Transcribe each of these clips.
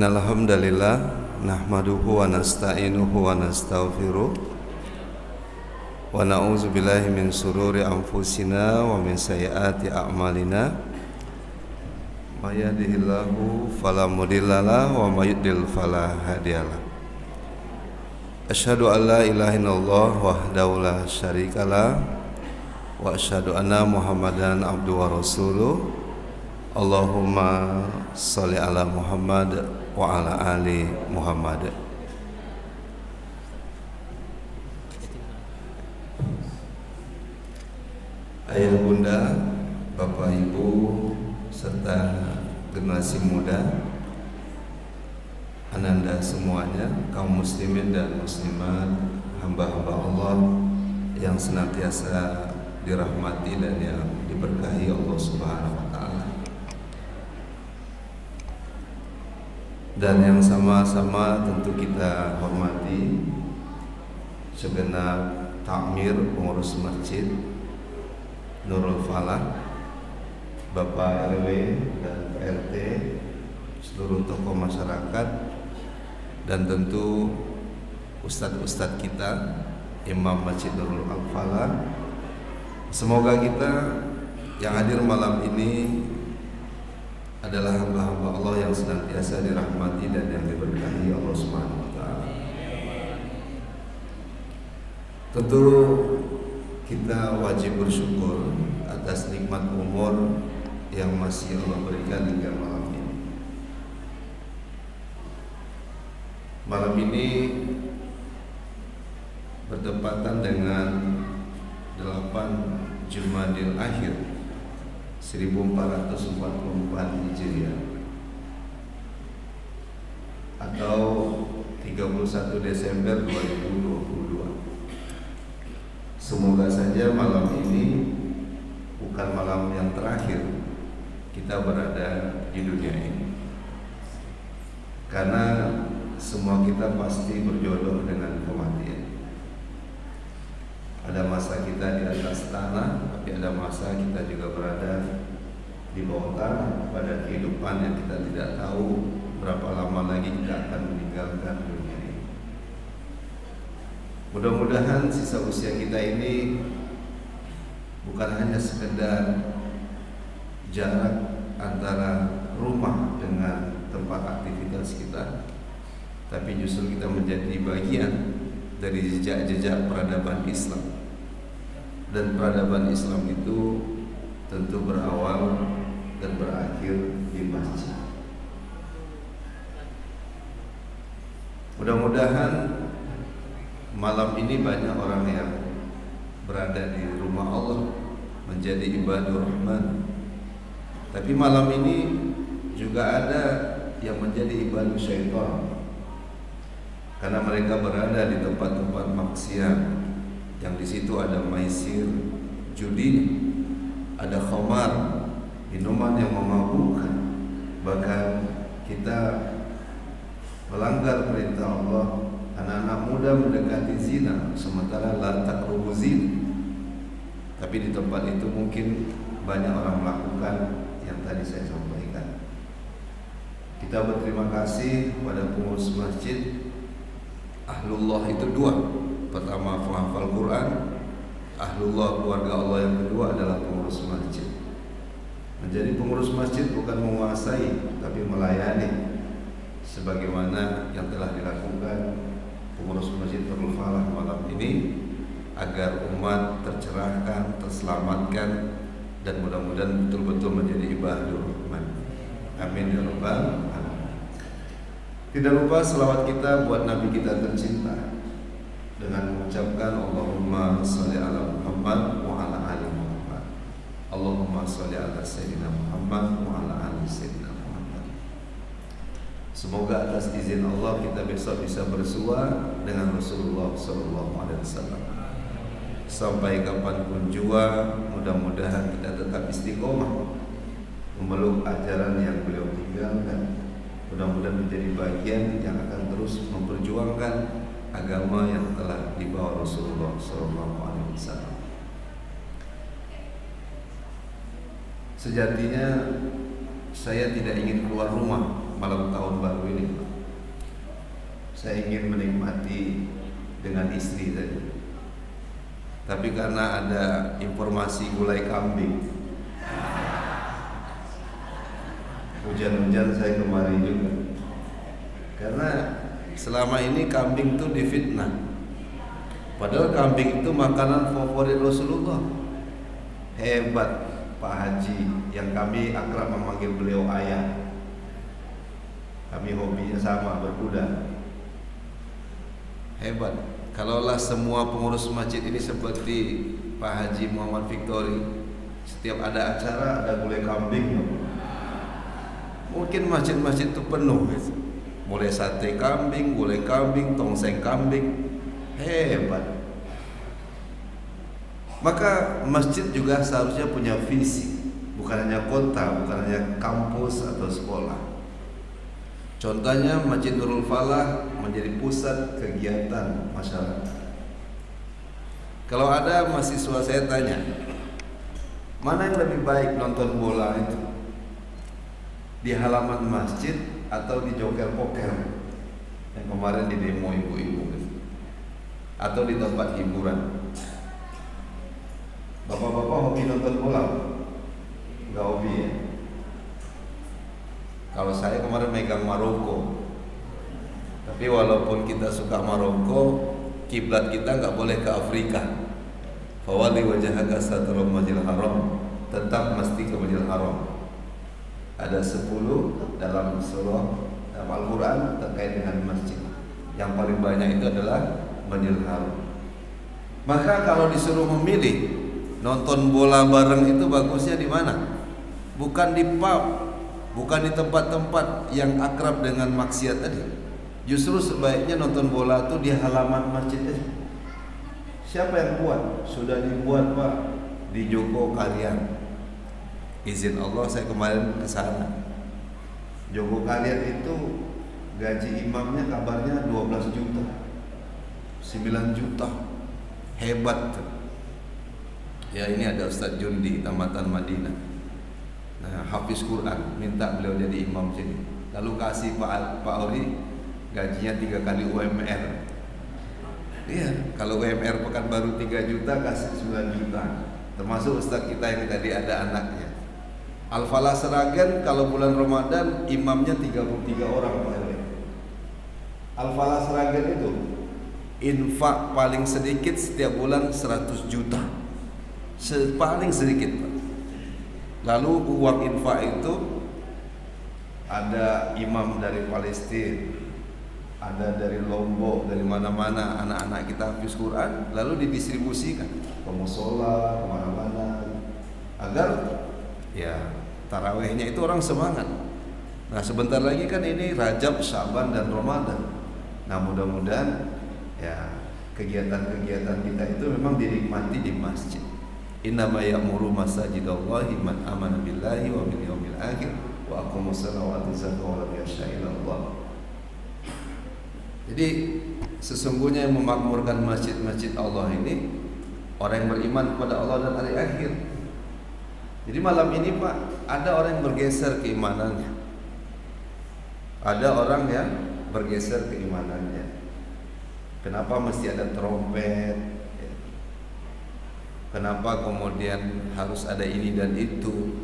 Alhamdulillah nahmaduhu wa nasta'inuhu wa nastaghfiruh wa na'udzu billahi min sururi anfusina wa min sayyiati a'malina may yahdihillahu fala mudhillalah wa may yudlil fala hadiyalah. Asyhadu an la ilaha illallah wahdahu la syarikalah wa asyhadu anna Muhammadan abduhu wa rasuluh. Allahumma sholli ala Muhammad wa ala ali Muhammad. Ayah bunda, bapak ibu serta generasi muda, ananda semuanya, kaum muslimin dan muslimat, hamba-hamba Allah yang senantiasa dirahmati dan yang diberkahi Allah Subhanahu wa taala. Dan yang sama-sama tentu kita hormati segenap takmir pengurus masjid Nurul Falah, Bapak RW dan PRT, seluruh tokoh masyarakat, dan tentu ustadz-ustadz kita, Imam Masjid Nurul Falah. Semoga kita yang hadir malam ini adalah hamba-hamba Allah yang senantiasa dirahmati dan yang diberkahi Allah Subhanahu wa taala. Tentu kita wajib bersyukur atas nikmat umur yang masih Allah berikan hingga malam ini. Malam ini bertepatan dengan 8 Jumadil Akhir 1444 Hijriah atau 31 Desember 2022. Semoga saja malam ini bukan malam yang terakhir kita berada di dunia ini, karena semua kita pasti berjodoh dengan kematian. Ada masa kita di atas tanah, tapi ada masa kita juga berada di bawah tanah pada kehidupan yang kita tidak tahu berapa lama lagi kita akan meninggalkan dunia ini. Mudah-mudahan sisa usia kita ini bukan hanya sekedar jarak antara rumah dengan tempat aktivitas kita, tapi justru kita menjadi bagian dari jejak-jejak peradaban Islam. Dan peradaban Islam itu tentu berawal dan berakhir di masjid. Mudah-mudahan malam ini banyak orang yang berada di rumah Allah menjadi ibadur rahman. Tapi malam ini juga ada yang menjadi ibadur syaitan, karena mereka berada di tempat-tempat maksiat yang di situ ada maisir, judi, ada khamar, minuman yang memabukkan. Bahkan kita melanggar perintah Allah, anak-anak muda mendekati zina, sementara la taqrabu zina. Tapi di tempat itu mungkin banyak orang melakukan yang tadi saya sampaikan. Kita berterima kasih kepada pengurus masjid. Ahlullah itu dua. Pertama penghafal Quran, ahlullah keluarga Allah. Yang kedua adalah pengurus masjid. Menjadi pengurus masjid bukan menguasai, tapi melayani, sebagaimana yang telah dilakukan pengurus masjid Nurul Falah malam ini, agar umat tercerahkan, terselamatkan, dan mudah-mudahan betul-betul menjadi ibadur rahman. Amin ya rabbal alamin. Tidak lupa selawat kita buat Nabi kita tercinta dengan mengucapkan Allahumma sholli ala Muhammad wa ala ali Muhammad. Allahumma sholli ala Sayyidina Muhammad wa ala ali Sayyidina Muhammad. Semoga atas izin Allah kita besok bisa bersua dengan Rasulullah SAW. Sampai kapanpun jua, mudah-mudahan kita tetap istiqomah memeluk ajaran yang beliau tinggalkan. Mudah-mudahan menjadi bagian yang akan terus memperjuangkan agama yang telah dibawa Rasulullah SAW. Sejatinya saya tidak ingin keluar rumah malam tahun baru ini, saya ingin menikmati dengan istri tadi. Tapi karena ada informasi gulai kambing, hujan-hujan saya kemari juga. Karena selama ini kambing itu difitnah. Padahal kambing itu makanan favorit Rasulullah. Hebat Pak Haji yang kami akrab memanggil beliau ayah. Kami hobinya sama, berkuda. Hebat. Kalaulah semua pengurus masjid ini seperti Pak Haji Muhammad Victory, setiap ada acara ada gulai kambing, mungkin masjid-masjid itu penuh. Mulai sate kambing, gulai kambing, tongseng kambing. Hebat. Maka masjid juga seharusnya punya visi, bukan hanya kota, bukan hanya kampus atau sekolah. Contohnya Masjid Nurul Falah menjadi pusat kegiatan masyarakat. Kalau ada mahasiswa saya tanya, mana yang lebih baik nonton bola itu? Di halaman masjid atau di joker poker yang kemarin di demo ibu-ibu gitu? Atau di tempat hiburan? Bapak-bapak hobi nonton bola? Enggak hobi ya? Kalau saya kemarin megang Maroko, tapi walaupun kita suka Maroko, kiblat kita nggak boleh ke Afrika. Fawali wajhaka satral Masjidil Haram, tetap mesti ke Masjidil Haram. Ada 10 dalam surah dalam Al-Quran terkait dengan masjid. Yang paling banyak itu adalah Masjidil Haram. Maka kalau disuruh memilih nonton bola bareng itu bagusnya di mana? Bukan di pub, bukan di tempat-tempat yang akrab dengan maksiat tadi. Justru sebaiknya nonton bola itu di halaman masjid aja. Siapa yang buat? Sudah dibuat Pak di Joko Kalian. Izin Allah saya kemarin ke sana. Joko Kalian itu gaji imamnya kabarnya 12 juta, 9 juta. Hebat tuh. Ya ini ada Ustadz Jundi Tamatan Madinah. Nah, hafiz Quran, minta beliau jadi imam sini. Lalu kasih Pak Ori gajinya 3 kali UMR. Iya, kalau UMR Pekanbaru 3 juta kasih 9 juta. Termasuk Ustadz kita yang tadi ada anaknya. Al-Falah Seragen kalau bulan Ramadan imamnya 33 orang Pak Ori. Al-Falah Seragen itu infak paling sedikit setiap bulan 100 juta. Paling sedikit Pak. Lalu uang infak itu ada imam dari Palestina, ada dari Lombok, dari mana-mana anak-anak kita hafiz Quran, lalu didistribusikan ke musola, kemana-mana, agar ya tarawehnya itu orang semangat. Nah sebentar lagi kan ini Rajab, Syaban dan Ramadan. Nah mudah-mudahan ya kegiatan-kegiatan kita itu memang dinikmati di masjid. Innama ya'muru masajidallahi man amana billahi wa bil yaumil akhir wa aqamus salata wa ataz zakata wa lam yakhsha illallah. Jadi sesungguhnya yang memakmurkan masjid-masjid Allah ini orang yang beriman kepada Allah dan hari akhir. Jadi malam ini Pak, ada orang yang bergeser keimanannya. Ada orang yang bergeser keimanannya. Kenapa mesti ada trompet? Kenapa kemudian harus ada ini dan itu?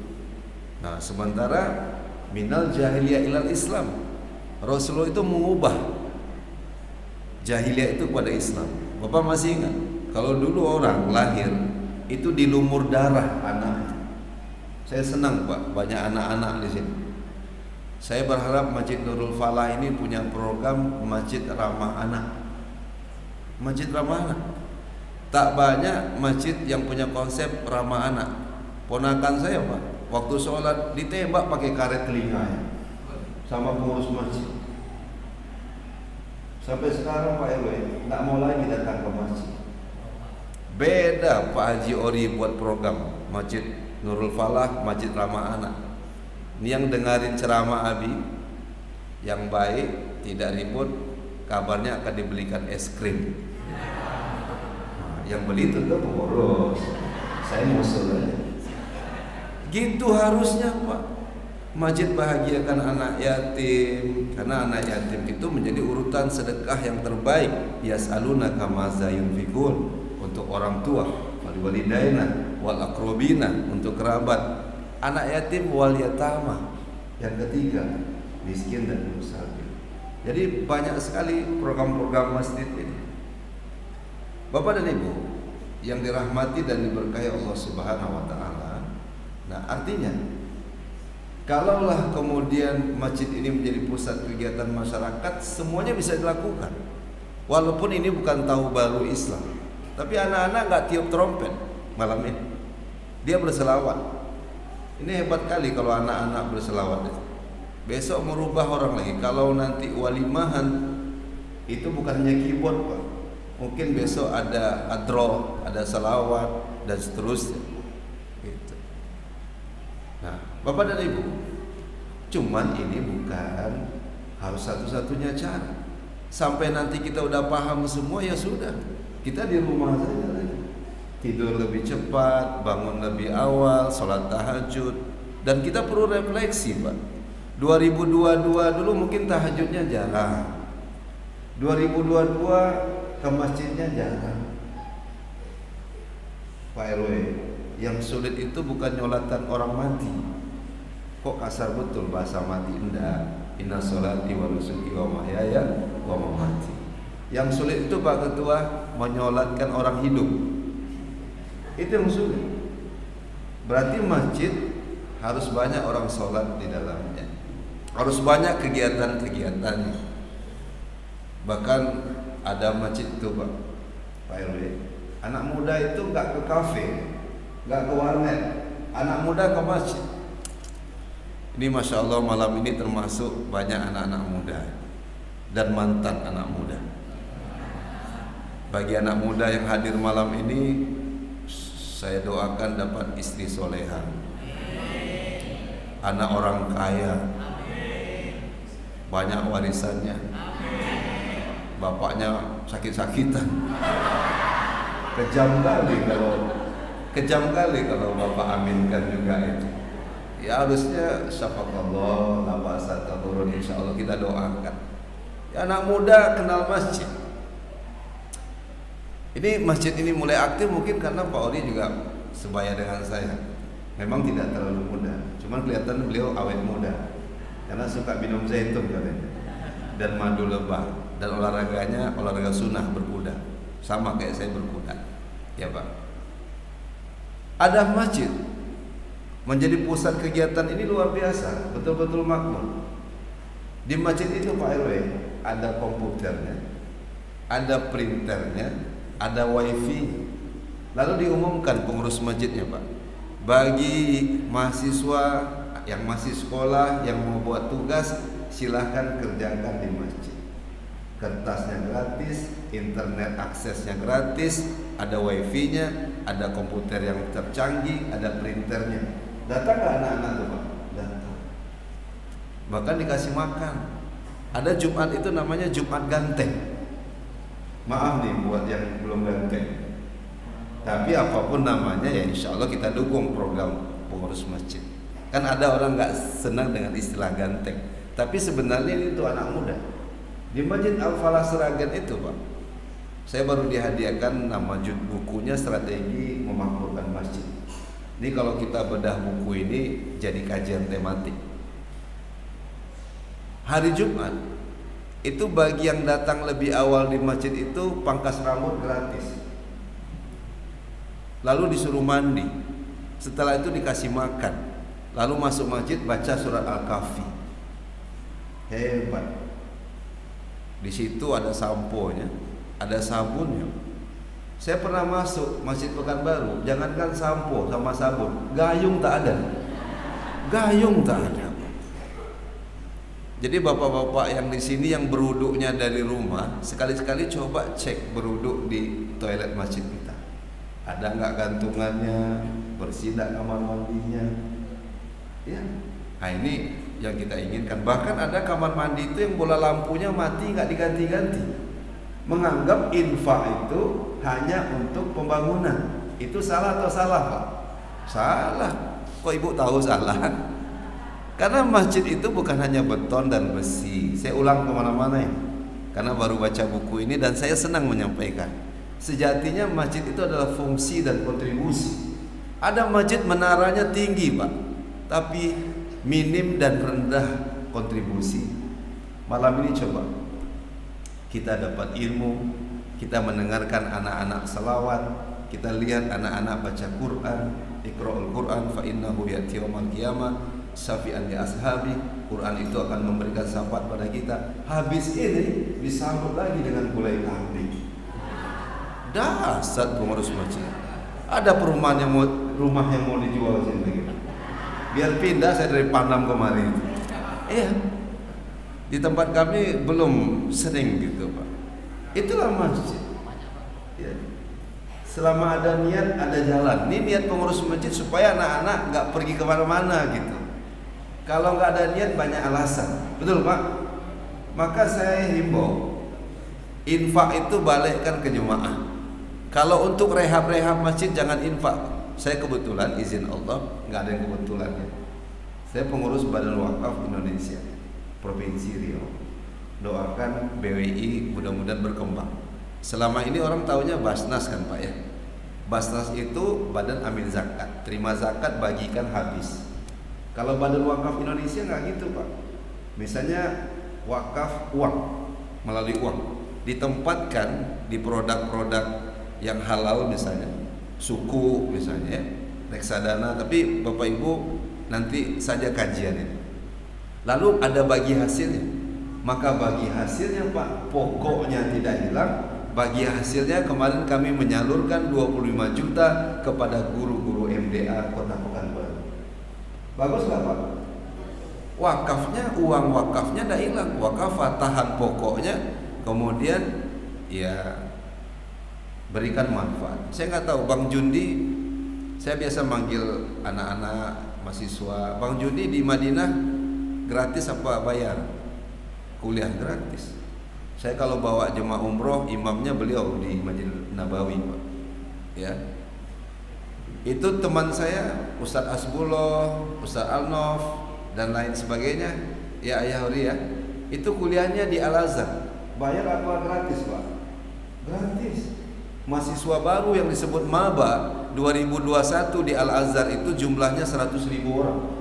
Nah, sementara minal jahiliyah ilal Islam, Rasulullah itu mengubah jahiliyah itu kepada Islam. Bapak masih ingat? Kalau dulu orang lahir itu dilumur darah anak. Saya senang Pak, banyak anak-anak di sini. Saya berharap Masjid Nurul Falah ini punya program masjid ramah anak. Masjid ramah anak. Tak banyak masjid yang punya konsep ramah anak. Ponakan saya Pak, waktu sholat ditembak pakai karet telinganya sama pengurus masjid. Sampai sekarang Pak RW nggak mau lagi datang ke masjid. Beda Pak Haji Ori buat program Masjid Nurul Falah, masjid ramah anak. Ini yang dengarin ceramah Abi yang baik, tidak ribut, kabarnya akan dibelikan es krim. Yang beli itu tuh pengurus. Saya musuh aja. Gitu harusnya Pak. Masjid bahagiakan anak yatim, karena anak yatim itu menjadi urutan sedekah yang terbaik. Yas'alunaka maza yunfikun, untuk orang tua, wal walidaina wal aqrabina, untuk kerabat. Anak yatim wal yatama, yang ketiga miskin dan musafir. Jadi banyak sekali program-program masjid ini. Bapak dan Ibu yang dirahmati dan diberkahi Allah Subhanahu wa taala. Nah, artinya kalaulah kemudian masjid ini menjadi pusat kegiatan masyarakat, semuanya bisa dilakukan. Walaupun ini bukan tahu baru Islam, tapi anak-anak nggak tiup trompet malam ini, dia berselawat. Ini hebat kali kalau anak-anak berselawat. Besok merubah orang lagi. Kalau nanti walimahan itu bukannya keyboard, Pak. Mungkin besok ada adro, ada salawat dan seterusnya. Gitu. Nah, Bapak dan Ibu, cuman ini bukan harus satu-satunya cara. Sampai nanti kita udah paham semua, ya sudah, kita di rumah saja lagi. Tidur lebih cepat, bangun lebih awal, sholat tahajud. Dan kita perlu refleksi, Pak. 2022 dulu mungkin tahajudnya jarang, 2022 ke masjidnya jarang. Pak RW, yang sulit itu bukan nyolatan orang mati. Kok kasar betul bahasa mati? Enggak. Inna sholati wa nusuki wa mahyaya wa mamati. Yang sulit itu Pak Ketua, menyolatkan orang hidup. Itu yang sulit. Berarti masjid harus banyak orang sholat di dalamnya, harus banyak kegiatan-kegiatannya. Bahkan ada masjid itu Pak RW, anak muda itu nggak ke kafe, nggak ke warnet, anak muda ke masjid. Ini Masya Allah, malam ini termasuk banyak anak-anak muda dan mantan anak muda. Bagi anak muda yang hadir malam ini, saya doakan dapat istri soleha, anak orang kaya, banyak warisannya, bapaknya sakit-sakitan. Kejam kali kalau bapak aminkan juga itu. Ya harusnya syafaqallah la ba'sa tahurun, insyaallah kita doakan. Ya, anak muda kenal masjid. Ini masjid ini mulai aktif mungkin karena Pak Ori juga sebaya dengan saya. Memang tidak terlalu muda, cuman kelihatan beliau awet muda karena suka minum zaitun katanya dan madu lebah, dan olahraganya olahraga sunnah berkuda, sama kayak saya berkuda. Ya Pak. Ada masjid menjadi pusat kegiatan ini luar biasa, betul-betul makmur. Di masjid itu Pak RW ada komputernya, ada printernya, ada wifi. Lalu diumumkan pengurus masjidnya, Pak, bagi mahasiswa yang masih sekolah yang mau buat tugas, silahkan kerjakan di masjid. Kertasnya gratis, internet aksesnya gratis, ada wifi-nya, ada komputer yang tercanggih, ada printernya. Datang ke anak-anak tuh Pak? Datang. Bahkan dikasih makan. Ada Jumat itu namanya Jumat ganteng. Maaf nih buat yang belum ganteng, tapi apapun namanya ya insya Allah kita dukung program pengurus masjid. Kan ada orang nggak senang dengan istilah ganteng, tapi sebenarnya ini untuk anak muda. Di Masjid Al-Falah Sragen itu Pak, saya baru dihadiahkan nama bukunya Strategi Memakmurkan Masjid. Ini kalau kita bedah buku ini jadi kajian tematik. Hari Jumat itu bagi yang datang lebih awal di masjid itu pangkas rambut gratis. Lalu disuruh mandi. Setelah itu dikasih makan. Lalu masuk masjid baca surat Al-Kahfi. Hebat. Di situ ada sampo-nya, ada sabunnya. Saya pernah masuk Masjid Pekanbaru, jangankan sampo sama sabun, gayung tak ada. Gayung tak ada. Jadi bapak-bapak yang di sini yang berwuduknya dari rumah, sekali-sekali coba cek berwuduk di toilet masjid kita. Ada nggak gantungannya, bersih nggak kamar mandinya? Ya, nah ini yang kita inginkan. Bahkan ada kamar mandi itu yang bola lampunya mati nggak diganti-ganti, menganggap infak itu hanya untuk pembangunan. Itu salah atau salah Pak? Salah. Kok ibu tahu salah? Karena masjid itu bukan hanya beton dan besi. Saya ulang kemana-mana ya, karena baru baca buku ini dan saya senang menyampaikan. Sejatinya masjid itu adalah fungsi dan kontribusi. Ada masjid menaranya tinggi Pak, tapi minim dan rendah kontribusi. Malam ini coba kita dapat ilmu, kita mendengarkan anak-anak selawat, kita lihat anak-anak baca Quran, Iqra'ul Quran fa innahu ya'ti yaumal qiyamah syafi'an li ashabi. Quran itu akan memberikan syafaat pada kita. Habis ini disambut lagi dengan gulai kambing. Dasar pengurus masjid. Ada perumahan yang mau dijual sini. Biar pindah saya dari Panam kemarin. Iya. Di tempat kami belum sering gitu Pak. Itulah masjid ya. Selama ada niat ada jalan. Ini niat pengurus masjid supaya anak-anak gak pergi kemana-mana gitu. Kalau gak ada niat banyak alasan. Betul Pak? Maka saya himbau, infak itu balikkan ke jemaah. Kalau untuk rehab-rehab masjid jangan infak. Saya kebetulan izin Allah gak ada yang kebetulan ya. Saya pengurus Badan Wakaf Indonesia Provinsi Riau. Doakan BWI mudah-mudahan berkembang. Selama ini orang taunya Basnas kan Pak ya. Basnas itu Badan Amil Zakat, terima zakat bagikan habis. Kalau Badan Wakaf Indonesia nggak gitu Pak. Misalnya wakaf uang, melalui uang ditempatkan di produk-produk yang halal, misalnya suku misalnya ya, reksadana, tapi Bapak Ibu nanti saja kajian ini. Lalu ada bagi hasilnya, maka bagi hasilnya Pak, pokoknya tidak hilang. Bagi hasilnya kemarin kami menyalurkan 25 juta kepada guru-guru MDA Kota Pekanbaru. Bagus nggak Pak? Wakafnya, uang wakafnya tidak hilang. Wakaf tahan pokoknya, kemudian ya berikan manfaat. Saya nggak tahu Bang Jundi, saya biasa manggil anak-anak mahasiswa, Bang Jundi di Madinah gratis apa bayar? Kuliah gratis. Saya kalau bawa jemaah umroh, imamnya beliau di Masjid Nabawi Pak. Ya. Itu teman saya Ustadz Asbullah, Ustadz Alnof dan lain sebagainya. Ya Ayah Huri ya. Itu kuliahnya di Al-Azhar. Bayar apa gratis Pak? Gratis. Mahasiswa baru yang disebut Maba 2021 di Al-Azhar itu jumlahnya 100.000 orang.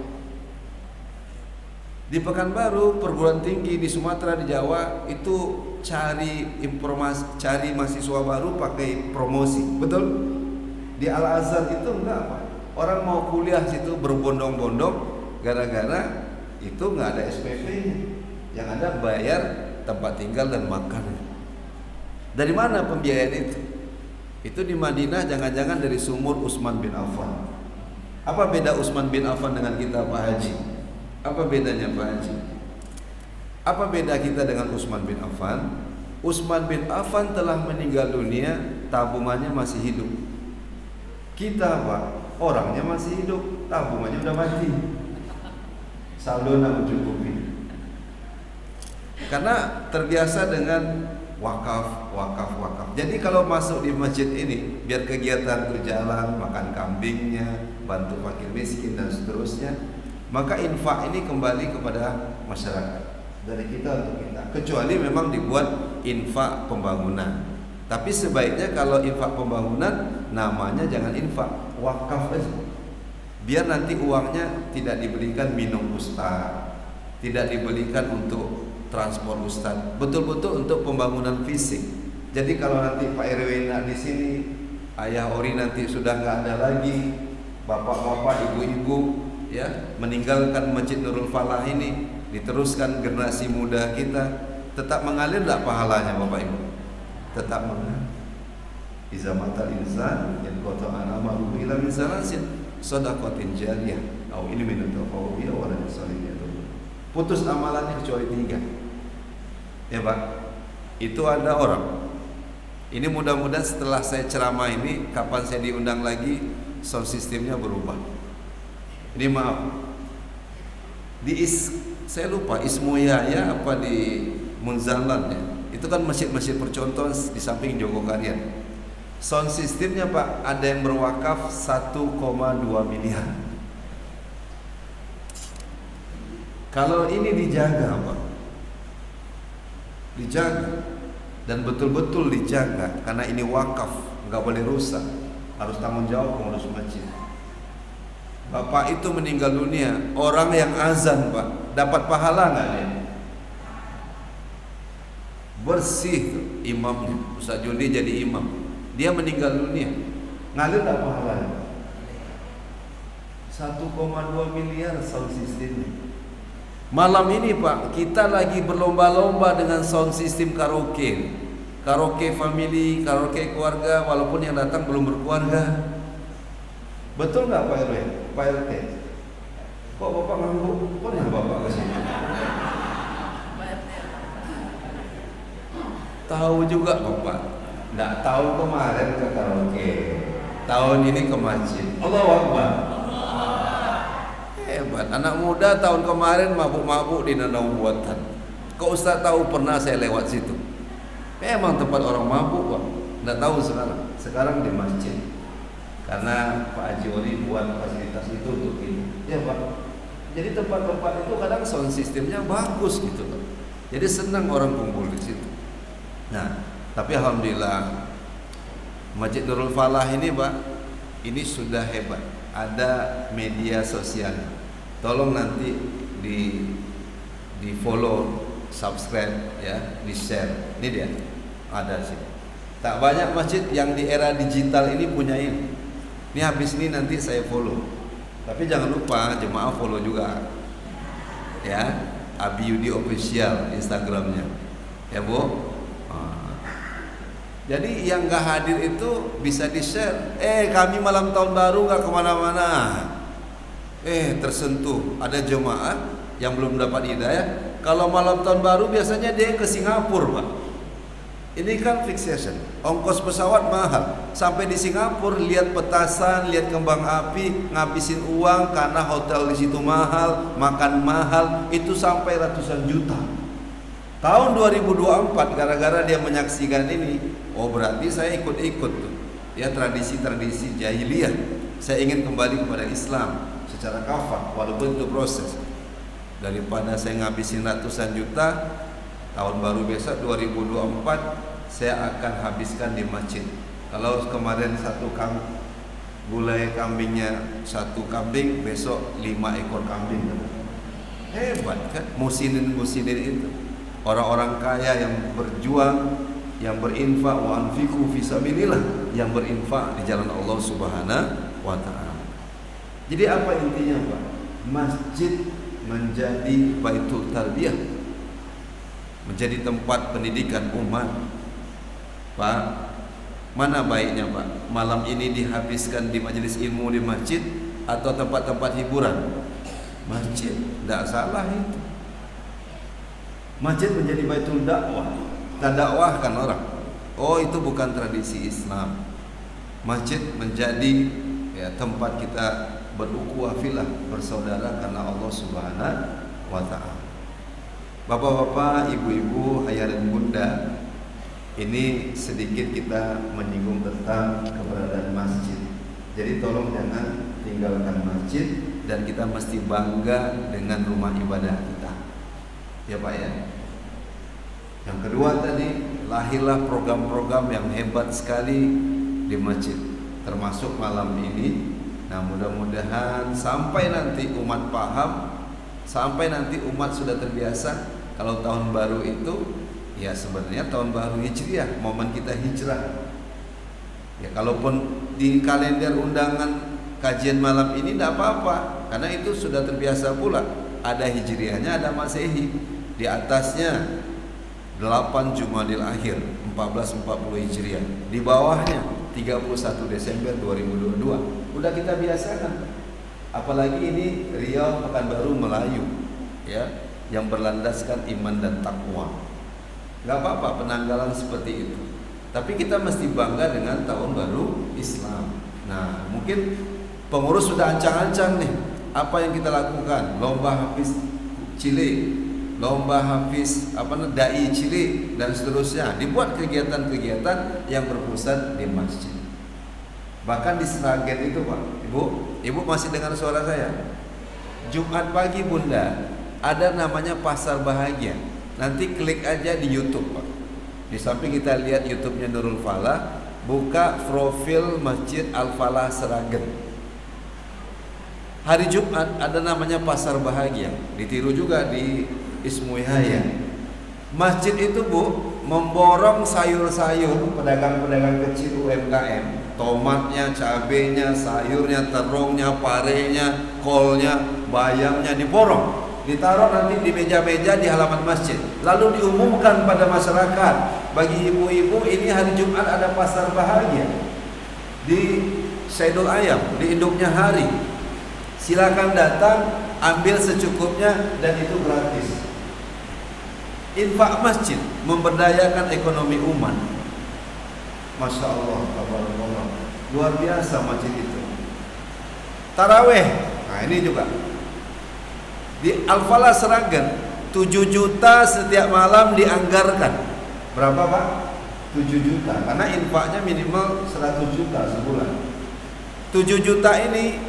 Di Pekanbaru, perguruan tinggi di Sumatera, di Jawa itu cari informasi, cari mahasiswa baru pakai promosi, betul? Di Al-Azhar itu enggak Pak. Orang mau kuliah situ berbondong-bondong gara-gara itu enggak ada SPP-nya. Yang ada bayar tempat tinggal dan makan. Dari mana pembiayaan itu? Itu di Madinah, jangan-jangan dari sumur Utsman bin Affan. Apa beda Utsman bin Affan dengan kita Pak Haji? Apa bedanya Pak Haji? Apa beda kita dengan Utsman bin Affan? Utsman bin Affan telah meninggal dunia, tabungannya masih hidup. Kita Pak, orangnya masih hidup, tabungannya udah mati. Saldo nak mencukupi. Karena terbiasa dengan wakaf. Jadi kalau masuk di masjid ini, biar kegiatan berjalan, makan kambingnya, bantu fakir miskin dan seterusnya, maka infak ini kembali kepada masyarakat, dari kita untuk kita. Kecuali memang dibuat infak pembangunan. Tapi sebaiknya kalau infak pembangunan namanya jangan infak, wakaf aja. Biar nanti uangnya tidak dibelikan minum ustaz, tidak dibelikan untuk transport ustaz, betul-betul untuk pembangunan fisik. Jadi kalau nanti Pak RW di sini, Ayah Ori nanti sudah nggak ada lagi, bapak-bapak, ibu-ibu ya meninggalkan Masjid Nurul Falah ini, diteruskan generasi muda kita, tetap mengalir enggak pahalanya Bapak Ibu? Tetap mengalir. Iza matal insan yang qata'an amalu ila min salasin shadaqatin jariyah au ilmin tafawwiyah wa waladin salih. Putus amalannya kecuali 3. Ya Pak. Itu ada orang. Ini mudah-mudahan setelah saya ceramah ini, kapan saya diundang lagi, sound systemnya berubah. Ini maaf, saya lupa Ismuya ya apa di Munzalan ya. Itu kan masjid-masjid percontohan di samping Jogokarian. Sound systemnya Pak, ada yang berwakaf 1,2 miliar. Kalau ini dijaga Pak, dijaga dan betul-betul dijaga, karena ini wakaf, nggak boleh rusak, harus tanggung jawab pengurus masjid. Bapak itu meninggal dunia, orang yang azan Pak, dapat pahala nggak dia? Bersih tuh, imamnya, Ustaz Jundi jadi imam, dia meninggal dunia, ngalir nggak pahalanya? 1,2 miliar sound systemnya. Malam ini Pak, kita lagi berlomba-lomba dengan sound system karaoke, karaoke family, karaoke keluarga, walaupun yang datang belum berkeluarga. Betul nggak Pak RW? Pak RT? Kok Bapak ngangguk? Pernah Bapak ke sini? Tahu juga Bapak? Nggak tahu kemarin ke karaoke, tahun ini ke masjid. Allahu Akbar. Hebat, anak muda tahun kemarin mabuk-mabuk di danau buatan. Kok Ustaz tahu? Pernah saya lewat situ. Memang tempat orang mabuk Pak. Nggak tahu sekarang. Sekarang di masjid. Karena Pak Haji Oli buat fasilitas itu untuk ini. Ya Pak. Jadi tempat-tempat itu kadang sound sistemnya bagus gitu loh. Jadi senang orang kumpul di situ. Nah, tapi alhamdulillah Masjid Nurul Falah ini Pak, ini sudah hebat. Ada media sosial. Tolong nanti di follow, subscribe ya, di share. Ini dia. Ada sih. Tak banyak masjid yang di era digital ini punya ini. Ini habis ini nanti saya follow. Tapi jangan lupa jemaah follow juga. Ya, Abi Yudi Official Instagramnya. Ya Bu. Jadi yang gak hadir itu bisa di-share. Kami malam tahun baru gak kemana-mana. Tersentuh. Ada jemaah yang belum dapat hidayah. Kalau malam tahun baru biasanya dia ke Singapura Pak. Ini kan fixation, ongkos pesawat mahal. Sampai di Singapura lihat petasan, lihat kembang api, ngabisin uang karena hotel di situ mahal, makan mahal, itu sampai ratusan juta. Tahun 2024 gara-gara dia menyaksikan ini, oh berarti saya ikut-ikut tuh. Ya tradisi-tradisi jahiliyah. Saya ingin kembali kepada Islam secara kafah, walaupun itu proses. Daripada saya ngabisin ratusan juta, tahun baru besok 2024 saya akan habiskan di masjid. Kalau kemarin gulai kambingnya 1 kambing, besok 5 ekor kambing. Hebat kan musinin itu. Orang-orang kaya yang berjuang, yang berinfak, wa anfiqu fisabilillah, yang berinfak di jalan Allah Subhanahu wa taala. Jadi apa intinya Pak? Masjid menjadi baitul tarbiyah, menjadi tempat pendidikan umat. Pak, mana baiknya Pak? Malam ini dihabiskan di majelis ilmu di masjid atau tempat-tempat hiburan? Masjid, tidak salah itu. Masjid menjadi baitul dakwah, dan dakwahkan orang. Oh itu bukan tradisi Islam. Masjid menjadi ya, tempat kita berukhuwah fillah, bersaudara karena Allah Subhanahu wa taala. Bapak-bapak, ibu-ibu, ayah dan bunda, ini sedikit kita menyinggung tentang keberadaan masjid. Jadi tolong jangan tinggalkan masjid, dan kita mesti bangga dengan rumah ibadah kita. Ya Pak ya. Yang kedua tadi, lahirlah program-program yang hebat sekali di masjid, termasuk malam ini. Nah mudah-mudahan sampai nanti umat paham, sampai nanti umat sudah terbiasa kalau tahun baru itu ya sebenarnya tahun baru Hijriah, momen kita hijrah. Ya kalaupun di kalender undangan kajian malam ini tidak apa-apa, karena itu sudah terbiasa pula. Ada Hijriahnya, ada Masehi. Di atasnya 8 Jumadil Akhir 1440 Hijriah. Di bawahnya 31 Desember 2022. Udah kita biasakan. Apalagi ini Riau Pekanbaru Melayu ya, yang berlandaskan iman dan takwa. Gak apa-apa penanggalan seperti itu, tapi kita mesti bangga dengan tahun baru Islam. Nah mungkin pengurus sudah ancang-ancang nih, apa yang kita lakukan? Lomba hafiz cilik, lomba hafiz dai cilik, dan seterusnya. Dibuat kegiatan-kegiatan yang berpusat di masjid. Bahkan di Sragen itu Pak, Ibu masih dengar suara saya? Jumat pagi Bunda, ada namanya Pasar Bahagia. Nanti klik aja di YouTube, Pak. Di samping kita lihat YouTube-nya Nurul Falah, buka profil Masjid Al-Falah Sragen. Hari Jumat ada namanya Pasar Bahagia, ditiru juga di Ismuihaya. Masjid itu, Bu, memborong sayur-sayur pedagang-pedagang kecil UMKM, tomatnya, cabenya, sayurnya, terungnya, parenya, kolnya, bayamnya diborong, ditaruh nanti di meja-meja di halaman masjid, lalu diumumkan pada masyarakat, bagi ibu-ibu ini hari Jumat ada Pasar Bahagia di Saidul Ayam, di induknya Hari, silakan datang, ambil secukupnya dan itu gratis. Infak masjid memberdayakan ekonomi umat. Masya Allah, tabarakallah, luar biasa masjid itu. Taraweh, nah ini juga di Al-Falah Sragen 7 juta setiap malam dianggarkan. Berapa, Pak? 7 juta, karena infaknya minimal 100 juta sebulan. 7 juta ini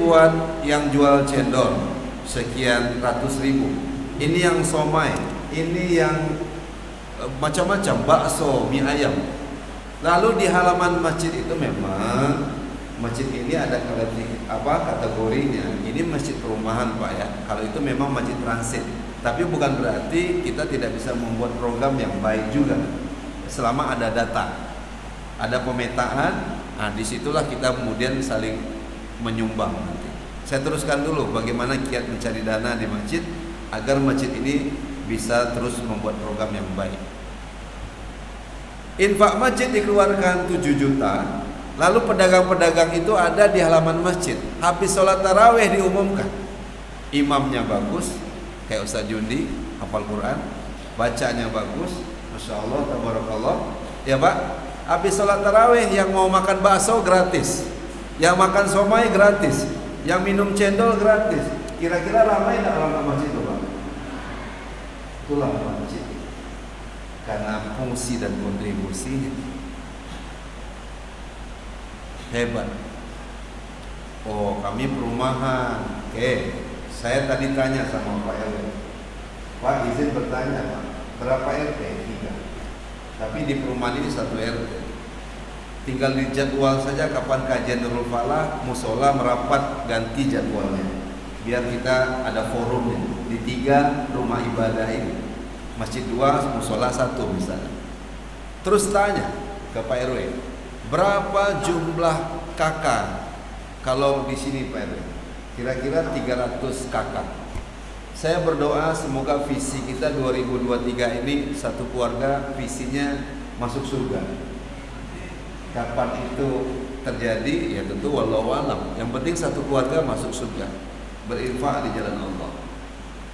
buat yang jual cendol sekian ratus ribu, ini yang somai, ini yang macam-macam, bakso, mie ayam. Lalu di halaman masjid itu memang masjid ini ada kategorinya. Ini masjid perumahan, Pak, ya. Kalau itu memang masjid transit. Tapi bukan berarti kita tidak bisa membuat program yang baik juga. Selama ada data, ada pemetaan, nah disitulah kita kemudian saling menyumbang nanti. Saya teruskan dulu bagaimana kiat mencari dana di masjid agar masjid ini bisa terus membuat program yang baik. Infak masjid dikeluarkan 7 juta. Lalu pedagang-pedagang itu ada di halaman masjid. Habis sholat taraweh diumumkan, imamnya bagus, kayak Ustaz Jundi, hafal Quran, bacanya bagus, Masya Allah, tabarakallah, ya Pak. Habis sholat taraweh, yang mau makan bakso gratis, yang makan somai gratis, yang minum cendol gratis. Kira-kira ramai tidak orang ke masjid itu, Pak? Itulah masjid, karena fungsi dan kontribusinya hebat. Oh, kami perumahan. Oke, saya tadi tanya sama Pak RW, Pak izin bertanya, Pak, berapa RT? 3. Tapi di perumahan ini 1 RT. Tinggal dijadwal saja kapan kajian Nurul Falah, musola merapat, ganti jadwalnya, biar kita ada forumnya di 3 rumah ibadah ini, masjid 2, musola 1 misalnya. Terus tanya ke Pak RW, berapa jumlah kakak kalau di sini, Pak RW? Kira-kira 300 kakak. Saya berdoa semoga visi kita 2023 ini satu keluarga visinya masuk surga. Kapan itu terjadi? Ya tentu wallahu alam. Yang penting satu keluarga masuk surga, berinfak di jalan Allah.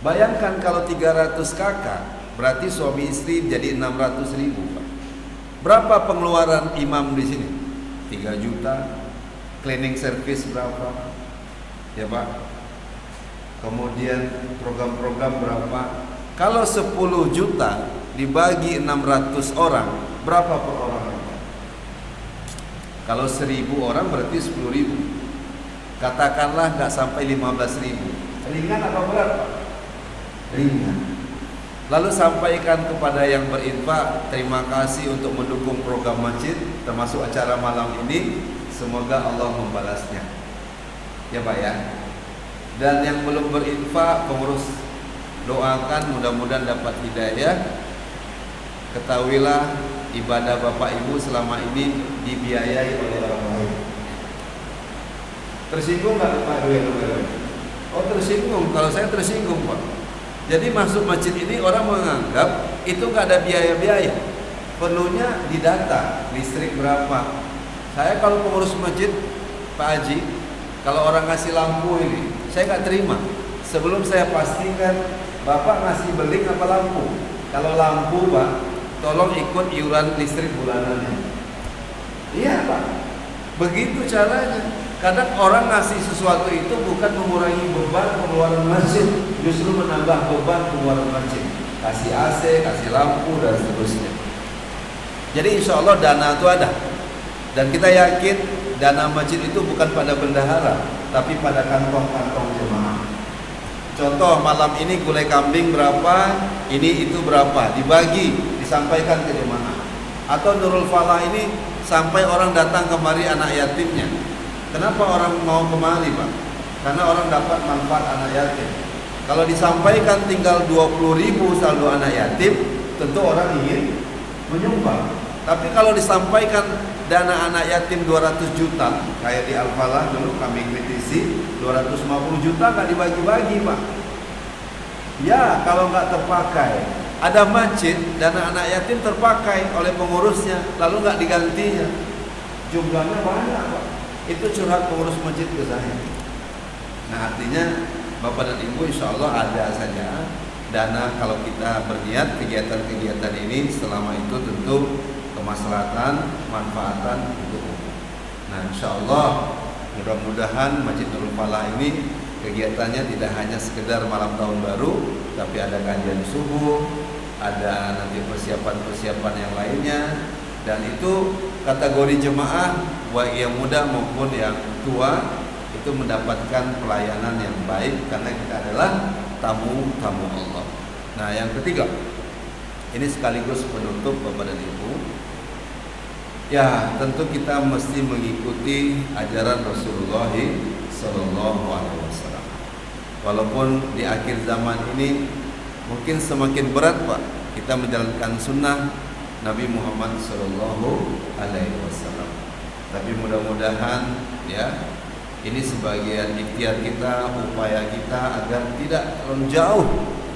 Bayangkan kalau 300 kakak, berarti suami istri jadi 600 ribu, Pak. Berapa pengeluaran imam di sini? 3 juta. Cleaning service berapa? Ya Pak. Kemudian program-program berapa? Kalau 10 juta dibagi 600 orang, berapa per orang? Kalau 1000 orang berarti 10.000. Katakanlah nggak sampai 15.000. Ringan apa berat, Pak? Ringan. Lalu sampaikan kepada yang berinfak, terima kasih untuk mendukung program masjid, termasuk acara malam ini. Semoga Allah membalasnya. Ya Pak ya. Dan yang belum berinfak, pengurus doakan mudah-mudahan dapat hidayah. Ketahuilah ibadah Bapak Ibu selama ini dibiayai oleh orang lain. Tersinggung nggak Pak RW? Oh tersinggung. Kalau saya tersinggung, Pak. Jadi masuk masjid ini orang menganggap itu nggak ada biaya-biaya. Perlunya didata, listrik berapa. Saya kalau pengurus masjid, Pak Haji, kalau orang ngasih lampu ini, saya nggak terima. Sebelum saya pastikan, Bapak ngasih beling apa lampu. Kalau lampu, Pak, tolong ikut iuran listrik bulanannya. Iya, Pak. Begitu caranya. Kadang orang ngasih sesuatu itu bukan mengurangi beban pengeluaran masjid, justru menambah beban pengeluaran masjid. Kasih AC, kasih lampu dan seterusnya. Jadi insya Allah dana itu ada. Dan kita yakin dana masjid itu bukan pada bendahara, tapi pada kantong-kantong jemaah. Contoh malam ini gulai kambing berapa, ini itu berapa, dibagi, disampaikan ke jemaah. Atau Nurul Falah ini sampai orang datang kemari anak yatimnya. Kenapa orang mau kemari, Pak? Karena orang dapat manfaat anak yatim. Kalau disampaikan tinggal 20.000 saldo anak yatim, tentu orang ingin menyumbang. Tapi kalau disampaikan dana anak yatim 200 juta, kayak di Al-Falah dulu kami kritisi, 250 juta nggak dibagi-bagi, Pak. Ya, kalau nggak terpakai, ada masjid, dana anak yatim terpakai oleh pengurusnya, lalu nggak digantinya. Jumlahnya banyak, Pak. Itu curhat pengurus masjid ke saya. Nah, artinya Bapak dan Ibu insya Allah ada saja dana kalau kita berniat kegiatan-kegiatan ini, selama itu tentu kemaslahatan, manfaatan untuk umum. Nah, insya Allah mudah-mudahan Masjid Nurul Falah ini kegiatannya tidak hanya sekedar malam tahun baru, tapi ada kajian subuh, ada nanti persiapan-persiapan yang lainnya, dan itu kategori jemaah baik yang muda maupun yang tua itu mendapatkan pelayanan yang baik karena kita adalah tamu-tamu Allah. Nah, yang ketiga, ini sekaligus penutup Bapak dan Ibu. Ya, tentu kita mesti mengikuti ajaran Rasulullah Sallallahu Alaihi Wasallam. Walaupun di akhir zaman ini mungkin semakin berat, Pak, kita menjalankan sunnah Nabi Muhammad Sallallahu Alaihi Wasallam. Tapi mudah-mudahan ya, ini sebagian ikhtiar kita, upaya kita agar tidak terlalu jauh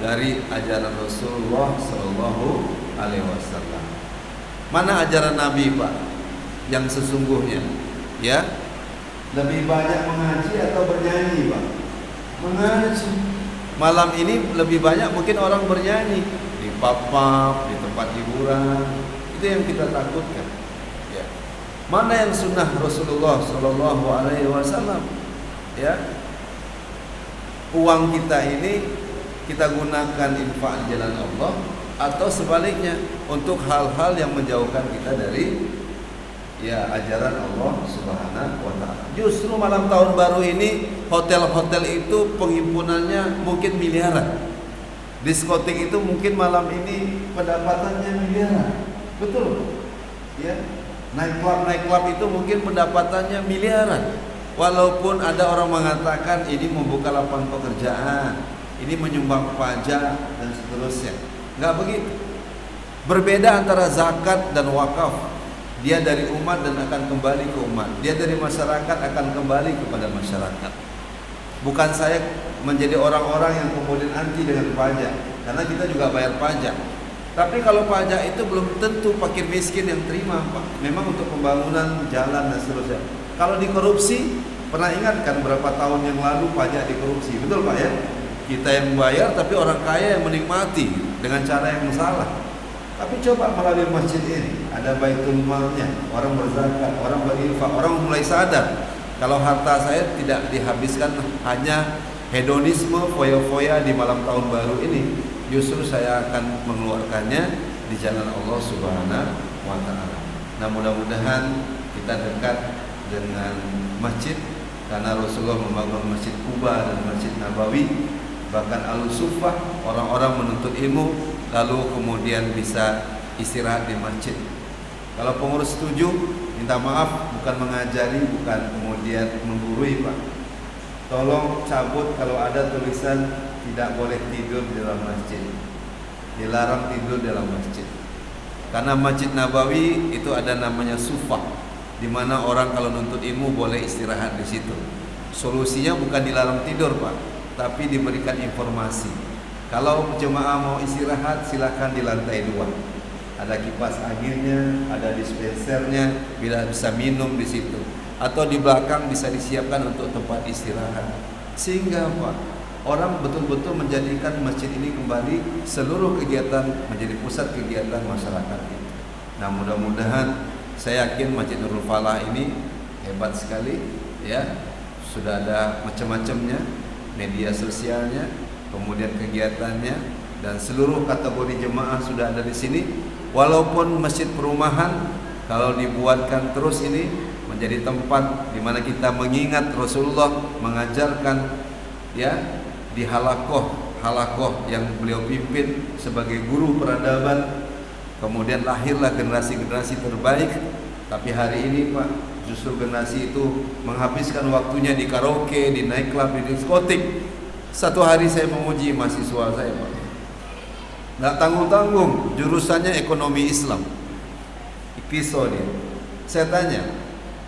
dari ajaran Rasulullah Sallallahu Alaihi Wasallam. Mana ajaran Nabi, Pak, yang sesungguhnya? Ya, lebih banyak mengaji atau bernyanyi, Pak? Mengaji. Malam ini lebih banyak mungkin orang bernyanyi di pub-pub, di tempat hiburan. Itu yang kita takutkan. Ya. Mana yang sunnah Rasulullah Sallallahu Alaihi Wasallam? Ya, uang kita ini kita gunakan infak di jalan Allah, atau sebaliknya untuk hal-hal yang menjauhkan kita dari ya ajaran Allah Subhanahu wa taala. Justru malam tahun baru ini hotel-hotel itu penghimpunannya mungkin miliaran. Diskotik itu mungkin malam ini pendapatannya miliaran. Betul? Ya. Night club itu mungkin pendapatannya miliaran. Walaupun ada orang mengatakan ini membuka lapangan pekerjaan, ini menyumbang pajak dan seterusnya. Enggak begitu. Berbeda antara zakat dan wakaf. Dia dari umat dan akan kembali ke umat. Dia dari masyarakat akan kembali kepada masyarakat. Bukan saya menjadi orang-orang yang kemudian anti dengan pajak, karena kita juga bayar pajak. Tapi kalau pajak itu belum tentu fakir miskin yang terima, Pak. Memang untuk pembangunan jalan dan seterusnya. Kalau dikorupsi, pernah ingat kan berapa tahun yang lalu pajak dikorupsi, betul Pak ya? Kita yang membayar tapi orang kaya yang menikmati dengan cara yang salah. Tapi coba melalui masjid ini, ada baitul malnya, orang berzakat, orang berinfak, orang mulai sadar kalau harta saya tidak dihabiskan hanya hedonisme, foya-foya di malam tahun baru ini, justru saya akan mengeluarkannya di jalan Allah Subhanahu wa taala. Nah, mudah-mudahan kita dekat dengan masjid, karena Rasulullah membangun Masjid Quba dan Masjid Nabawi. Bahkan Al-Suffah, orang-orang menuntut ilmu lalu kemudian bisa istirahat di masjid. Kalau pengurus setuju, minta maaf, bukan mengajari, bukan kemudian menggurui, Pak. Tolong cabut kalau ada tulisan tidak boleh tidur di dalam masjid, dilarang tidur dalam masjid. Karena Masjid Nabawi itu ada namanya Suffah, di mana orang kalau nuntut ilmu boleh istirahat di situ. Solusinya bukan dilarang tidur, Pak, tapi diberikan informasi. Kalau jemaah mau istirahat, silakan di lantai 2. Ada kipas anginnya, ada dispensernya, bila bisa minum di situ. Atau di belakang bisa disiapkan untuk tempat istirahat. Sehingga Pak, orang betul-betul menjadikan masjid ini kembali seluruh kegiatan menjadi pusat kegiatan masyarakat itu. Nah, mudah-mudahan saya yakin Masjid Nurul Falah ini hebat sekali, ya. Sudah ada macam-macamnya, media sosialnya, kemudian kegiatannya, dan seluruh kategori jemaah sudah ada di sini. Walaupun masjid perumahan, kalau dibuatkan terus ini menjadi tempat di mana kita mengingat Rasulullah mengajarkan, ya, di halakoh yang beliau pimpin sebagai guru peradaban. Kemudian lahirlah generasi-generasi terbaik. Tapi hari ini Pak, justru generasi itu menghabiskan waktunya di karaoke, di nightclub, di diskotik. Satu hari saya menguji mahasiswa saya Pak, nggak tanggung-tanggung, jurusannya ekonomi Islam, IPISO dia. Saya tanya,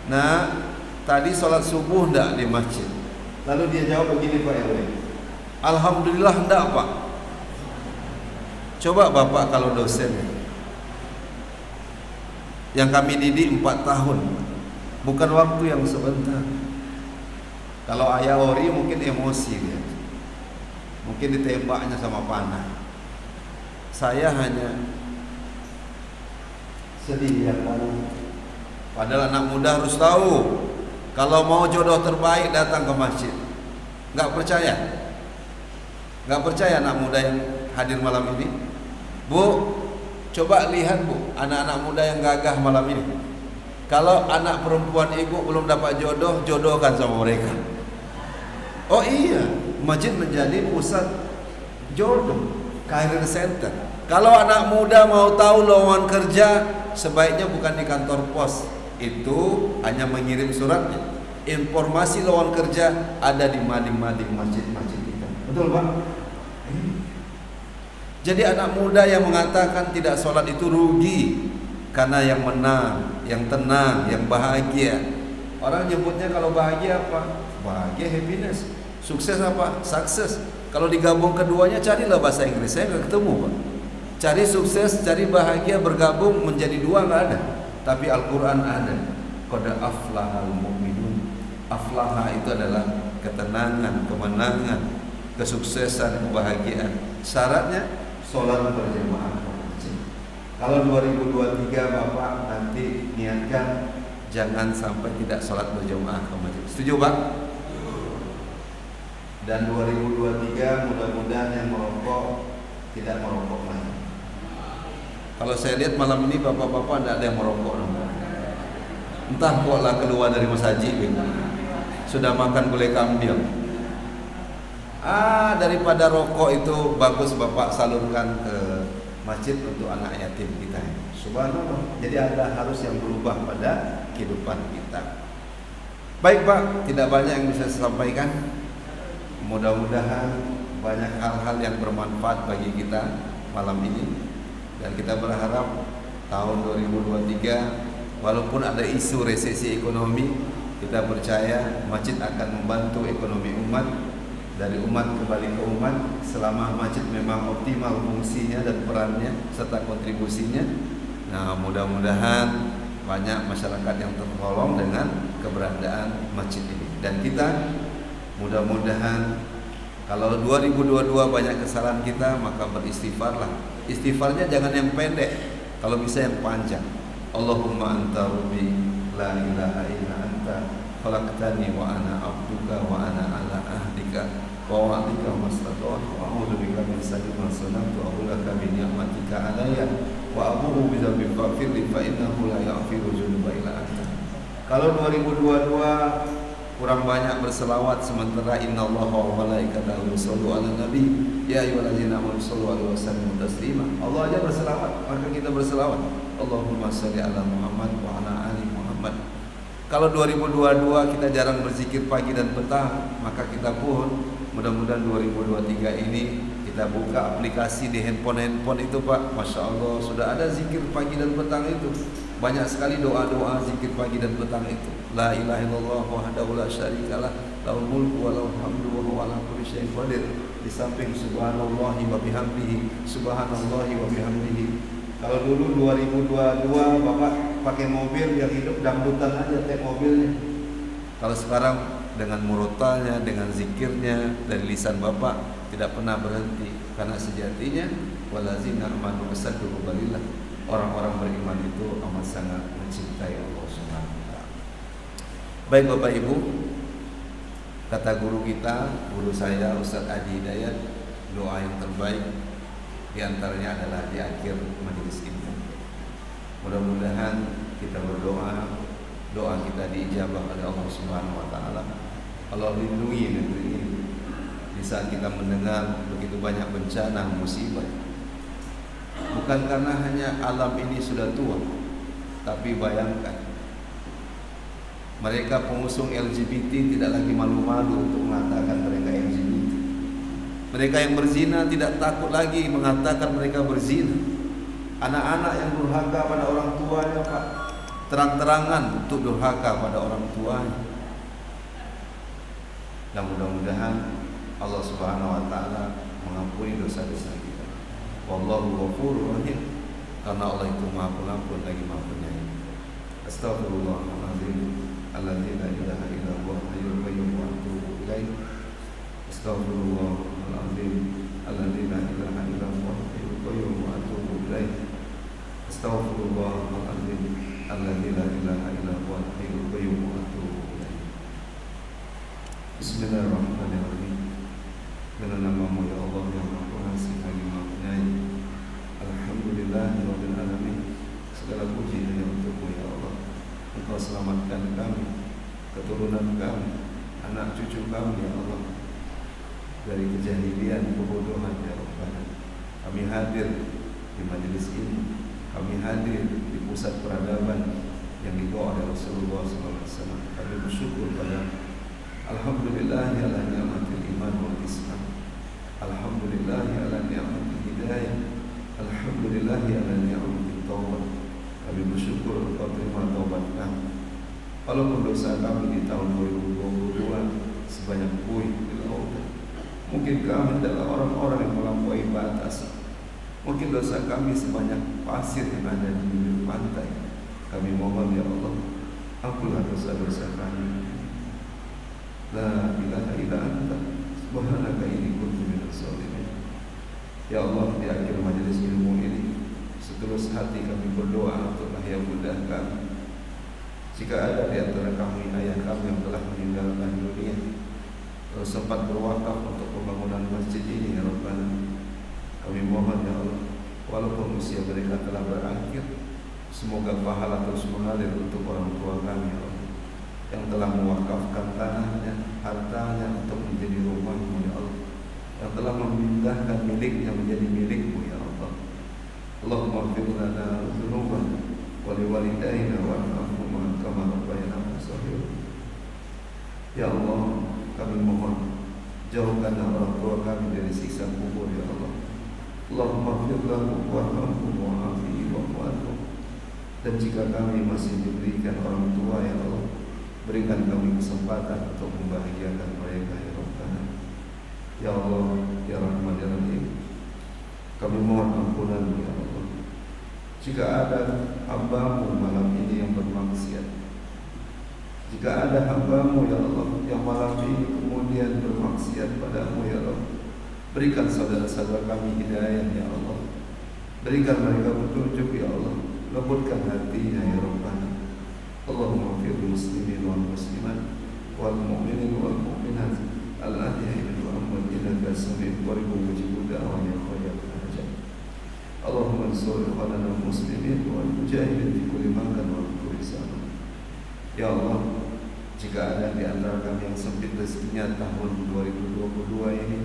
nah tadi sholat subuh enggak di masjid? Lalu dia jawab begini Pak RW, alhamdulillah enggak Pak. Coba Bapak kalau dosen yang kami didik 4 tahun, bukan waktu yang sebentar. Kalau ayah ori mungkin emosi dia, mungkin ditembaknya sama panah. Saya hanya sedih ya kan. Padahal anak muda harus tahu, kalau mau jodoh terbaik datang ke masjid. Nggak percaya? Nggak percaya anak muda yang hadir malam ini? Bu, coba lihat Bu, anak-anak muda yang gagah malam ini. Kalau anak perempuan ibu belum dapat jodoh, jodohkan sama mereka. Oh iya, masjid menjadi pusat jodoh, career center. Kalau anak muda mau tahu lowongan kerja, sebaiknya bukan di kantor pos, itu hanya mengirim suratnya. Informasi lowongan kerja ada di mading-mading masjid-masjid kita. Betul Pak? Jadi anak muda yang mengatakan tidak sholat itu rugi, karena yang menang, yang tenang, yang bahagia. Orang nyebutnya kalau bahagia apa? Bahagia, happiness. Sukses apa? Success. Kalau digabung keduanya, carilah bahasa Inggris. Saya nggak ketemu Pak. Cari sukses, cari bahagia, bergabung menjadi dua nggak ada. Tapi Al-Quran ada. Qad aflahal mu'minun. Aflaha itu adalah ketenangan, kemenangan, kesuksesan, kebahagiaan. Syaratnya sholat berjamaah. Kalau 2023 Bapak nanti niatkan jangan sampai tidak sholat berjamaah ke masjid. Setuju Pak? Dan 2023 mudah-mudahan yang merokok tidak merokok lagi. Kalau saya lihat malam ini bapak-bapak tidak ada yang merokok. Entah kok lah keluar dari masjid sudah makan gulai kambing. Daripada rokok itu bagus Bapak salurkan ke masjid untuk anak yatim kita. Subhanallah. Jadi ada harus yang berubah pada kehidupan kita. Baik Pak, tidak banyak yang bisa saya sampaikan. Mudah-mudahan banyak hal-hal yang bermanfaat bagi kita malam ini. Dan kita berharap tahun 2023 walaupun ada isu resesi ekonomi, kita percaya masjid akan membantu ekonomi umat. Dari umat kembali ke umat, selama masjid memang optimal fungsinya dan perannya serta kontribusinya. Nah, mudah-mudahan banyak masyarakat yang tertolong dengan keberadaan masjid ini. Dan kita mudah-mudahan kalau 2022 banyak kesalahan kita, maka beristighfarlah. Istighfarnya jangan yang pendek, kalau bisa yang panjang. Allahumma anta rabbi la ilaha illa anta khalaqtani wa ana abduka wa ana ala ahdika wa wa'dika mastata'tu wa a'udzu bika min syarri ma sana'tu wa a'udzu bika bi ni'matika alayya wa abu'u bi dhanbi faghfirli fa innahu la yaghfiru dzunuba illa anta. Kalau 2022 kurang banyak berselawat, sementara innallaha wa malaikatahu yushollu 'alan nabi ya ayyuhallazina amanu shollu 'alaihi wa sallimu taslima. Allah aja berselawat, maka kita berselawat. Allahumma shalli 'ala Muhammad wa 'ala ali Muhammad. Kalau 2022 kita jarang berzikir pagi dan petang, maka kita pun mudah-mudahan 2023 ini kita buka aplikasi di handphone itu Pak. Masya Allah, sudah ada zikir pagi dan petang itu. Banyak sekali doa-doa zikir pagi dan petang itu. La ilaha illallah wahdahu la syarikalah, lahul mulku wa lahul hamdu wa huwa ala kulli syai'in qadir. Di samping subhanallahi wa bihamdihi, subhanallahi wa bihamdihi. Kalau dulu 2022 Bapak pakai mobil yang hidup dangdutan aja tiap mobilnya. Kalau sekarang dengan murotalnya, dengan zikirnya dari lisan Bapak tidak pernah berhenti, karena sejatinya walazina amanu asaddu hubbalillah. Orang-orang beriman itu amat sangat mencintai Allah Subhanahu wa taala. Baik Bapak Ibu, kata guru kita, guru saya Ustaz Adi Hidayat, doa yang terbaik di antaranya adalah di akhir majelis ini. Mudah-mudahan kita berdoa, doa kita diijabah oleh Allah Subhanahu wa taala. Allah lindungi negeri ini, di saat kita mendengar begitu banyak bencana, musibah. Bukan karena hanya alam ini sudah tua, tapi bayangkan mereka pengusung LGBT tidak lagi malu-malu untuk mengatakan mereka LGBT. Mereka yang berzina tidak takut lagi mengatakan mereka berzina. Anak-anak yang durhaka pada orang tuanya, Pak, terang-terangan untuk durhaka pada orang tuanya. Dan mudah-mudahan Allah Subhanahu wa taala mengampuni dosa-dosa kita. Wallahu ghafurur rahim. Karena Allah itu Maha Pengampun lagi Maha Penyayang. Astaghfirullahaladzim alladzi la ilaha illa huwa hayyul qayyum wa atubu ilaih. Astaghfirullahaladzim alladzi la ilaha illa huwa hayyul qayyum wa atubu ilaih. Astaghfirullahaladzim alladzi la ilaha illa huwa hayyul qayyum wa atubu ilaih. Bismillahirrahmanirrahim. Dengan namamu ya Allah yang Maha Pengasih lagi Maha Penyayang. Alhamdulillahirabbil alamin. Segala puji hanya untukmu ya Allah. Engkau selamatkan kami, keturunan kami, anak cucu kami ya Allah, dari kejahilian, kebodohan ya Rabbana. Kami hadir di majelis ini, kami hadir di pusat peradaban yang dibawa oleh Rasulullah SAW. Kami bersyukur pada Alhamdulillah ala ni'matil iman wal Islam. Alhamdulillah ala ni'matil hidayah. Alhamdulillah ala ni'matil taubat. Kami bersyukur Engkau terima taubat kami. Walaupun dosa kami di tahun 2022 sebanyak puing di lautan. Mungkin kami adalah orang-orang yang melampaui batas. Mungkin dosa kami sebanyak pasir yang ada di bibir pantai. Kami mohon ya Allah, ampunlah dosa-dosa kami. La ilaha illa anta subhanaka inni kuntu minadz zalimin. Ya Allah, di akhir majelis ilmu ini setulus hati kami berdoa untuk lahir bunda kami. Jika ada di antara kami ayah kami yang telah meninggalkan dunia, lalu sempat berwakaf untuk pembangunan masjid ini ya Rabbana, kami mohon ya Allah, walaupun usia mereka telah berakhir, semoga pahala terus mengalir untuk orang tua kami ya Allah, yang telah mewakafkan tanahnya, hartanya untuk menjadi rumahmu ya Allah, yang telah memindahkan miliknya menjadi milikmu ya Allah. Allahumma ighfir lana dzunubana wa liwalidayna warhamhuma kama rabbayana shaghira. Ya Allah, kami mohon jauhkan orang tua kami dari siksa kubur ya Allah. Allahumma ighfir lahum warhamhum wa'afihim wa'fu anhum. Dan jika kami masih diberikan orang tua ya Allah, berikan kami kesempatan untuk membahagiakan mereka ya Rabbana. Ya Allah, ya Rahman ya Rahim, kami mohon ampunan ya Allah. Jika ada hamba-Mu malam ini yang bermaksiat, jika ada hamba-Mu ya Allah yang malam ini kemudian bermaksiat pada-Mu ya Allah, berikan saudara-saudara kami hidayah ya Allah, berikan mereka petunjuk ya Allah, lembutkan hatinya ya Rabbana. Allahumma fir muslimin wal muslimat wal mu'minin wal mu'minat al-ahya'i minhum wal amwat innaka sami'un qaribun mujibud da'wat ya khayrul hajat. Allahumma ansur ikhwanana muslimin wal mujahidin fi kulli makan wa kulli zaman. Ya Allah, jika ada di antara kami yang sempit rezekinya tahun 2022 ini,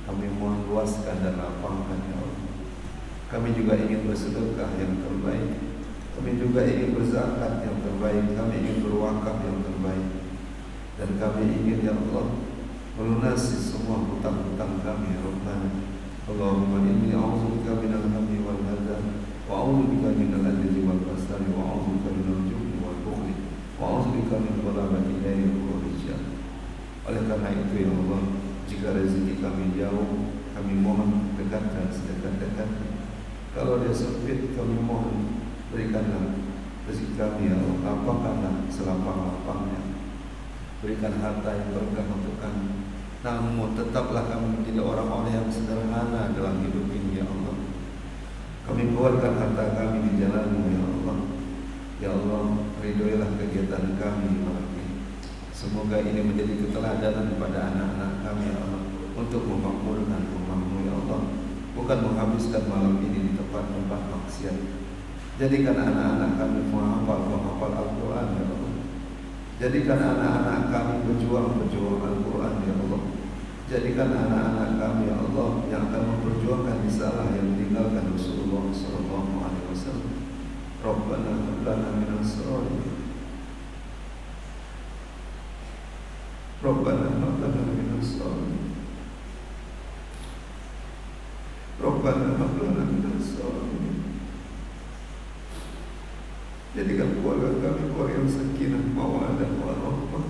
kami mohon luaskan dan lapangkan ya Allah. Kami juga ingin bersedekah yang terbaik, kami juga ingin berzakat yang terbaik, kami ingin berwakaf yang terbaik, dan kami ingin ya Allah melunasi semua hutang-hutang kami ya Rabbana. Allahumma inni a'udzubika minal hammi wal hazan, wa a'udzubika minal ajzi wal kasali, wa a'udzubika minal jubni wal bukhli, wa a'udzubika min ghalabati al-layli wal rijal. Oleh karena itu ya Allah, jika rezeki kami jauh, kami mohon dekatkan sedekat-dekatnya. Kalau dia sempit, kami mohon berikanlah rezeki kami ya Allah, lapangkanlah selapang-lapangnya. Berikan harta yang berkah untuk kami. Namun tetaplah kami menjadi orang-orang yang sederhana dalam hidup ini ya Allah. Kami keluarkan harta kami di jalan-Mu ya Allah. Ya Allah, ridhoilah kegiatan kami malam ini. Semoga ini menjadi keteladanan pada anak-anak kami ya Allah, untuk memakmurkan rumah-Mu ya Allah, bukan menghabiskan malam ini di tempat-tempat maksiat. Jadikan anak-anak kami menghafal Al-Quran ya Allah. Jadikan anak-anak kami berjuang Al-Quran ya Allah. Jadikan anak-anak kami ya Allah yang akan memperjuangkan risalah yang meninggalkan Rasulullah sallallahu alaihi wasallam. Rabbana hab lana min as-salihin. Rabbana hab lana min as-salihin. Rabbana hab lana min as-salihin. Jadikan keluarga kami keluarga yang sakinah, mawaddah, warahmah.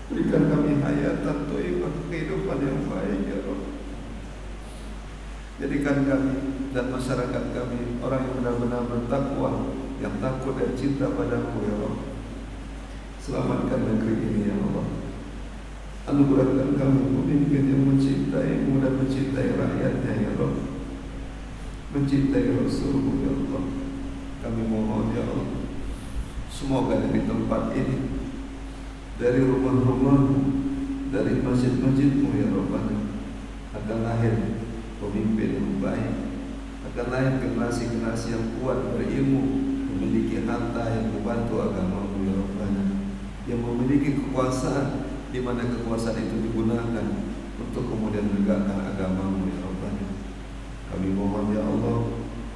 Berikan kami hayatan thayyibah, kehidupan yang baik ya Rabb. Jadikan kami dan masyarakat kami orang yang benar-benar bertakwa, yang takut dan cinta padamu ya Rabb. Selamatkan negeri ini ya Allah. Anugerahkan kami pemimpin yang mencintaimu dan mencintai rakyatnya ya Rabb, mencintai Rasulmu ya Allah. Kami mohon ya Allah, semoga dari tempat ini, dari rumah-rumahmu, dari masjid-masjidmu ya Rabbana, akan lahir pemimpin yang baik, akan lahir generasi-generasi yang kuat berilmu, memiliki harta yang membantu agamamu ya Rabbana, yang memiliki kekuasaan, di mana kekuasaan itu digunakan untuk kemudian menegakkan agamamu ya Rabbana. Kami mohon ya Allah,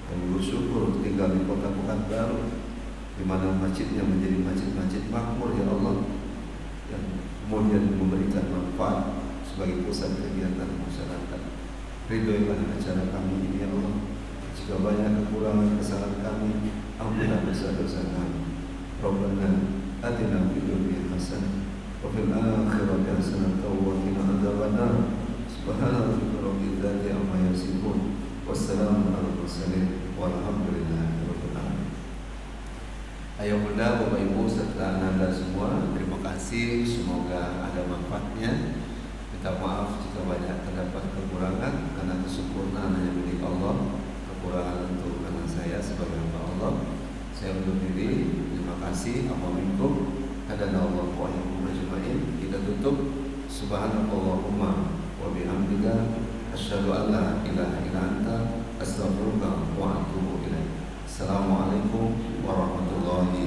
kami bersyukur tinggal di kota Pekanbaru, di mana masjidnya menjadi masjid-masjid makmur ya Allah, yang kemudian memberikan manfaat sebagai pusat kegiatan masyarakat. Ridhoilah acara kami ini ya Allah. Jika banyak kekurangan kesalahan kami, ampunilah dosa-dosa kami. Rabbana atina fid dunya hasanah wa fil akhirati hasanah wa qina adzabannar. Subhana rabbika rabbil izzati amma yasifun. Wassalamu ala mursalin walhamdulillahi rabbil alamin. Ayah bunda, bapak ibu serta anda semua, terima kasih. Semoga ada manfaatnya. Minta maaf jika banyak terdapat kekurangan, karena kesempurnaan hanya milik Allah. Kekurangan untuk karena saya sebagai hamba Allah. Saya undur diri. Terima kasih. Assalamualaikum. Hadanallahu wa iyyakum ajma'in. Kita tutup. Subhanallahumma wa bihamdika asyhadu an la ilaha illa anta astaghfiruka wa atubu ilaik. Assalamualaikum warahmatullahi